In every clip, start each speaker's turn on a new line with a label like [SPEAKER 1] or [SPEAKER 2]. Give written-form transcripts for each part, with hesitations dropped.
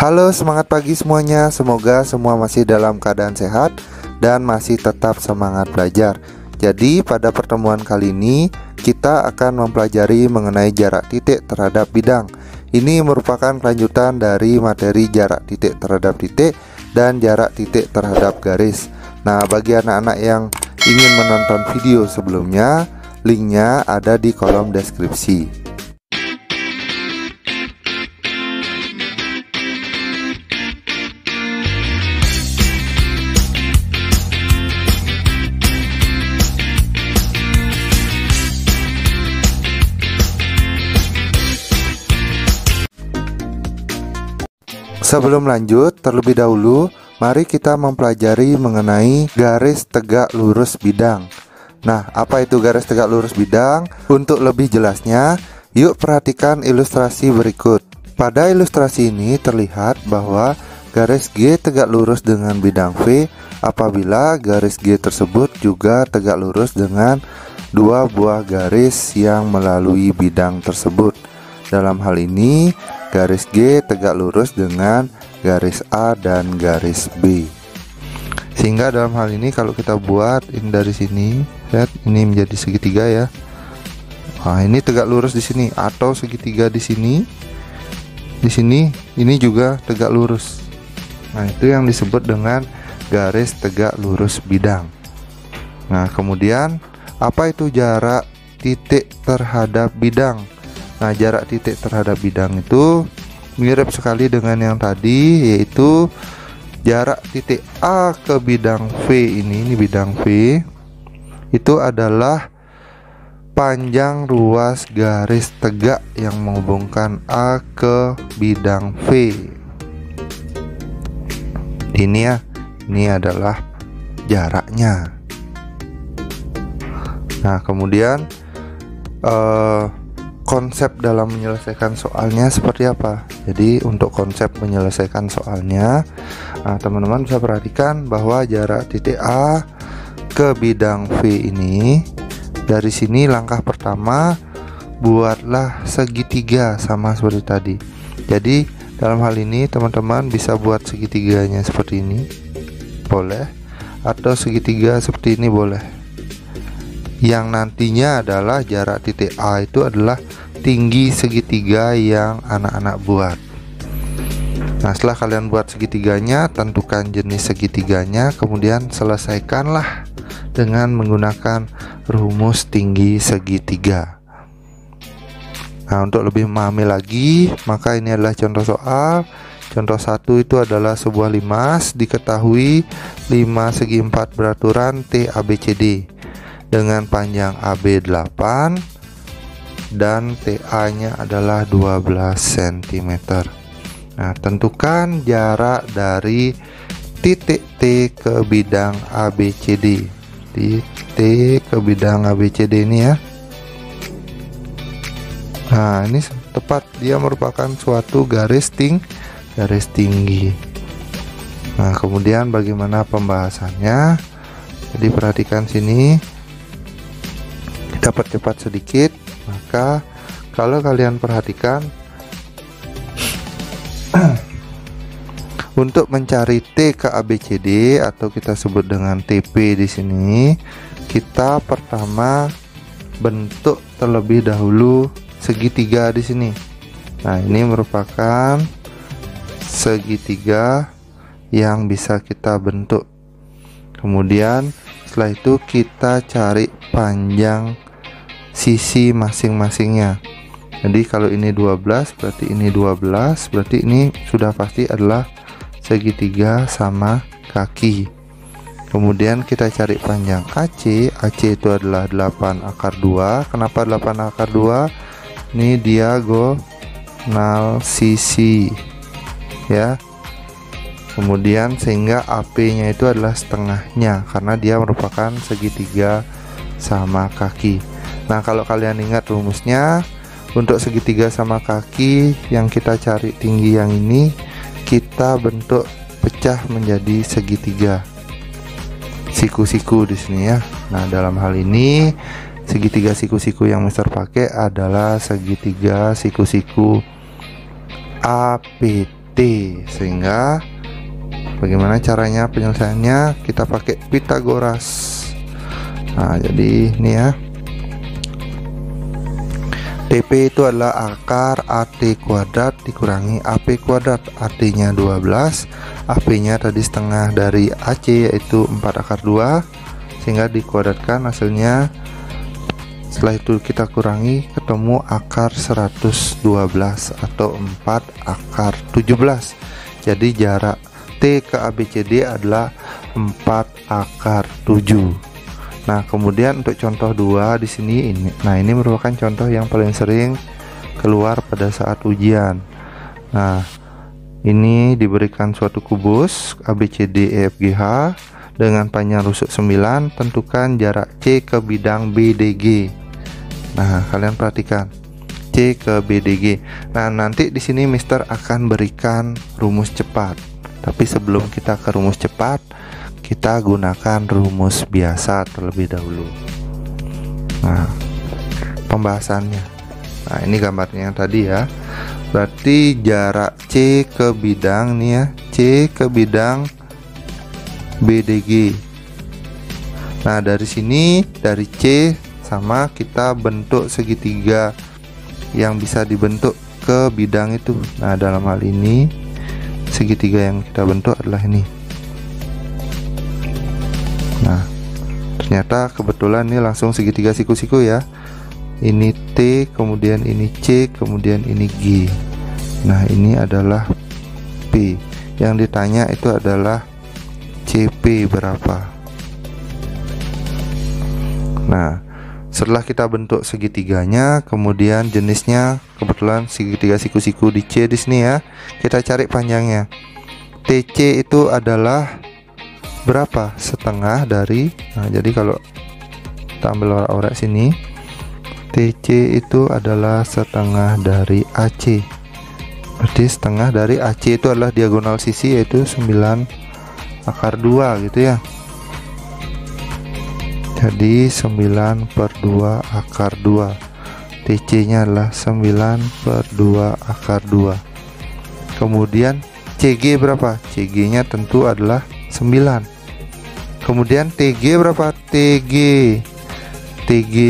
[SPEAKER 1] Halo, semangat pagi semuanya. Semoga semua masih dalam keadaan sehat dan masih tetap semangat belajar. Jadi pada pertemuan kali ini kita akan mempelajari mengenai jarak titik terhadap bidang. Ini merupakan kelanjutan dari materi jarak titik terhadap titik dan jarak titik terhadap garis. Nah, bagi anak-anak yang ingin menonton video sebelumnya, linknya ada di kolom deskripsi. Sebelum lanjut, terlebih dahulu mari kita mempelajari mengenai garis tegak lurus bidang. Nah, apa itu garis tegak lurus bidang? Untuk lebih jelasnya, yuk perhatikan ilustrasi berikut. Pada ilustrasi ini terlihat bahwa garis G tegak lurus dengan bidang V apabila garis G tersebut juga tegak lurus dengan dua buah garis yang melalui bidang tersebut. Dalam hal ini, garis G tegak lurus dengan garis A dan garis B. Sehingga dalam hal ini kalau kita buat ini dari sini, lihat ini menjadi segitiga ya. Nah, ini tegak lurus di sini atau segitiga di sini. Di sini ini juga tegak lurus. Nah, itu yang disebut dengan garis tegak lurus bidang. Nah, kemudian apa itu jarak titik terhadap bidang? Nah, jarak titik terhadap bidang itu mirip sekali dengan yang tadi, yaitu jarak titik A ke bidang V ini bidang V itu adalah panjang ruas garis tegak yang menghubungkan A ke bidang V. Ini ya, ini adalah jaraknya. Nah, kemudian konsep dalam menyelesaikan soalnya seperti apa? Jadi untuk konsep menyelesaikan soalnya, teman-teman bisa perhatikan bahwa jarak titik A ke bidang V ini, dari sini langkah pertama buatlah segitiga sama seperti tadi. Jadi dalam hal ini teman-teman bisa buat segitiganya seperti ini, boleh, atau segitiga seperti ini boleh. Yang nantinya adalah jarak titik A itu adalah tinggi segitiga yang anak-anak buat. Nah, setelah kalian buat segitiganya, tentukan jenis segitiganya, kemudian selesaikanlah dengan menggunakan rumus tinggi segitiga. Nah, untuk lebih memahami lagi, maka ini adalah contoh soal. Contoh 1 itu adalah sebuah limas, diketahui 5 segi 4 beraturan TABCD dengan panjang AB 8 dan TA nya adalah 12 cm. Nah, tentukan jarak dari titik T ke bidang ABCD. Titik ke bidang ABCD ini ya. Nah, ini tepat, dia merupakan suatu garis tinggi. Nah, kemudian bagaimana pembahasannya? Jadi perhatikan sini, dapat cepat sedikit. Maka kalau kalian perhatikan untuk mencari T ke ABCD atau kita sebut dengan TP di sini, kita pertama bentuk terlebih dahulu segitiga di sini. Nah, ini merupakan segitiga yang bisa kita bentuk. Kemudian setelah itu kita cari panjang sisi masing-masingnya. Jadi kalau ini 12 berarti ini 12, berarti ini sudah pasti adalah segitiga sama kaki. Kemudian kita cari panjang AC. AC itu adalah 8 akar 2. Kenapa 8 akar 2? Ini diagonal sisi ya. Kemudian sehingga AP nya itu adalah setengahnya karena dia merupakan segitiga sama kaki. Nah, kalau kalian ingat rumusnya, untuk segitiga sama kaki yang kita cari tinggi yang ini, kita bentuk pecah menjadi segitiga siku-siku di sini ya. Nah, dalam hal ini segitiga siku-siku yang Mister pakai adalah segitiga siku-siku APT. T. Sehingga bagaimana caranya penyelesaiannya? Kita pakai Pythagoras. Nah, jadi ini ya, TP itu adalah akar AT kuadrat dikurangi AP kuadrat. AT nya 12, AP nya tadi setengah dari AC yaitu 4 akar 2, sehingga dikuadratkan hasilnya. Setelah itu kita kurangi, ketemu akar 112 atau 4 akar 17. Jadi jarak T ke ABCD adalah 4 akar 7. Nah, kemudian untuk contoh 2 di sini ini. Nah, ini merupakan contoh yang paling sering keluar pada saat ujian. Nah, ini diberikan suatu kubus ABCDEFGH dengan panjang rusuk 9, tentukan jarak C ke bidang BDG. Nah, kalian perhatikan C ke BDG. Nah, nanti di sini Mister akan berikan rumus cepat. Tapi sebelum kita ke rumus cepat, kita gunakan rumus biasa terlebih dahulu. Nah, pembahasannya. Nah, ini gambarnya yang tadi ya. Berarti jarak C ke bidang nih ya, C ke bidang BDG. Nah, dari sini dari C sama kita bentuk segitiga yang bisa dibentuk ke bidang itu. Nah, dalam hal ini segitiga yang kita bentuk adalah ini. Nah, ternyata kebetulan ini langsung segitiga siku-siku ya. Ini T, kemudian ini C, kemudian ini G. Nah, ini adalah P. Yang ditanya itu adalah CP berapa. Nah, setelah kita bentuk segitiganya, kemudian jenisnya kebetulan segitiga siku-siku di C di sini ya. Kita cari panjangnya. TC itu adalah berapa? Setengah dari, nah jadi kalau kita ambil orek sini, TC itu adalah setengah dari AC. Berarti setengah dari AC itu adalah diagonal sisi, yaitu 9 akar 2 gitu ya. Jadi 9/2 akar 2. TC nya adalah 9/2 akar 2. Kemudian CG berapa? CG nya tentu adalah 9. Kemudian TG berapa? TG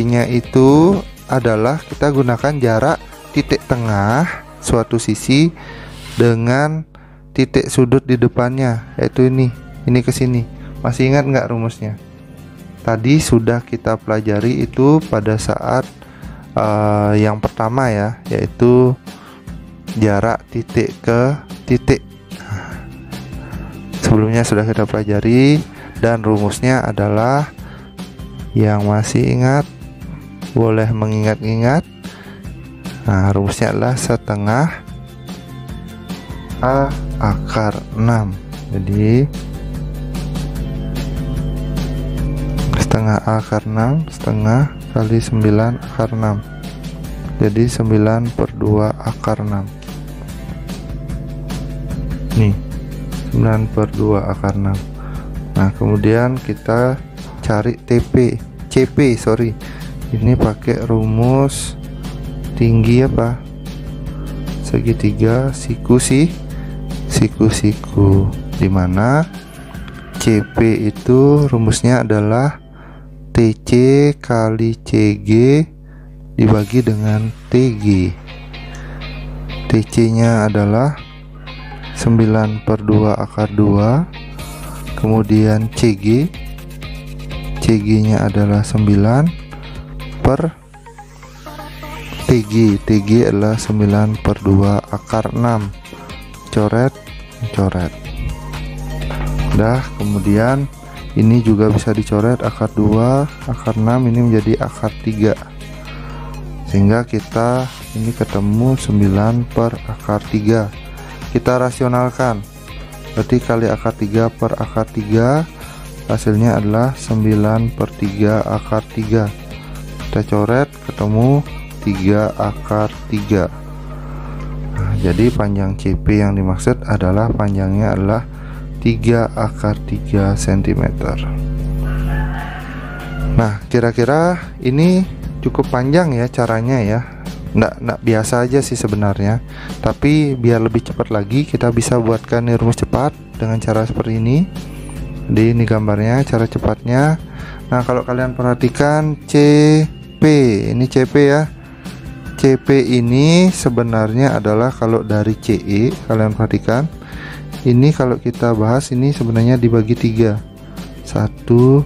[SPEAKER 1] nya itu adalah kita gunakan jarak titik tengah suatu sisi dengan titik sudut di depannya, yaitu ini ke sini. Masih ingat nggak rumusnya? Tadi sudah kita pelajari itu pada saat yang pertama ya, yaitu jarak titik ke titik. Sebelumnya sudah kita pelajari. Dan rumusnya adalah, yang masih ingat boleh mengingat-ingat. Nah, rumusnya adalah setengah A akar 6. Jadi setengah A akar 6, setengah kali 9 akar 6. Jadi 9/2 akar 6. Nih, 9/2 akar 6. Nah, kemudian kita cari CP. Ini pakai rumus tinggi apa? Segitiga siku-siku, dimana CP itu rumusnya adalah TC kali CG dibagi dengan TG. TC nya adalah 9/2 akar 2. Kemudian CG nya adalah 9 per TG adalah 9/2 akar 6. Coret. Udah, kemudian ini juga bisa dicoret, akar 2 akar 6 ini menjadi akar 3, sehingga kita ini ketemu 9 per akar 3. Kita rasionalkan, berarti kali akar 3 per akar 3, hasilnya adalah 9/3 akar 3. Kita coret, ketemu 3 akar 3. Nah, jadi panjang CP yang dimaksud adalah panjangnya adalah 3 akar 3 cm. Nah, kira-kira ini cukup panjang ya caranya ya. Nggak biasa aja sih sebenarnya, tapi biar lebih cepat lagi kita bisa buatkan rumus cepat dengan cara seperti ini. Jadi ini gambarnya cara cepatnya. Nah kalau kalian perhatikan CP, ini CP ya. CP ini sebenarnya adalah kalau dari CE, kalian perhatikan ini kalau kita bahas ini sebenarnya dibagi 3, 1, 2,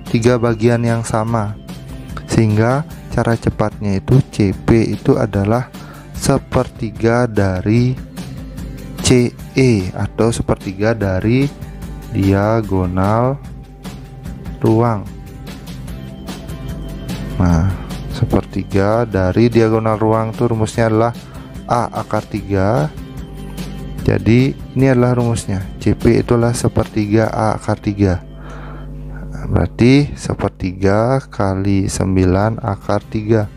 [SPEAKER 1] 3 bagian yang sama, sehingga cara cepatnya itu CP itu adalah sepertiga dari CE atau sepertiga dari diagonal ruang. Nah, sepertiga dari diagonal ruang itu rumusnya adalah A akar 3. Jadi ini adalah rumusnya, CP itulah sepertiga A akar 3. Berarti sepertiga kali 9 akar 3.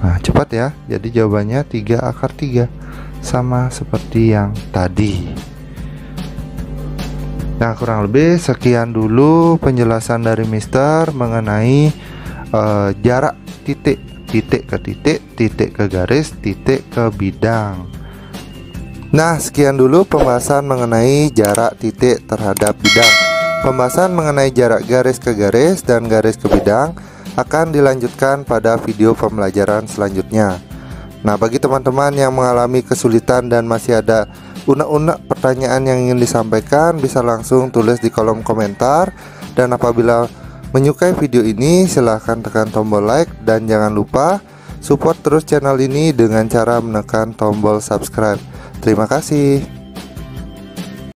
[SPEAKER 1] Nah cepat ya, jadi jawabannya 3 akar 3, sama seperti yang tadi. Nah kurang lebih sekian dulu penjelasan dari Mister mengenai jarak titik ke titik, titik ke garis, titik ke bidang. Nah sekian dulu pembahasan mengenai jarak titik terhadap bidang. Pembahasan mengenai jarak garis ke garis dan garis ke bidang akan dilanjutkan pada video pembelajaran selanjutnya. Nah bagi teman-teman yang mengalami kesulitan dan masih ada unek-unek pertanyaan yang ingin disampaikan, bisa langsung tulis di kolom komentar. Dan apabila menyukai video ini, silahkan tekan tombol like dan jangan lupa support terus channel ini dengan cara menekan tombol subscribe. Terima kasih.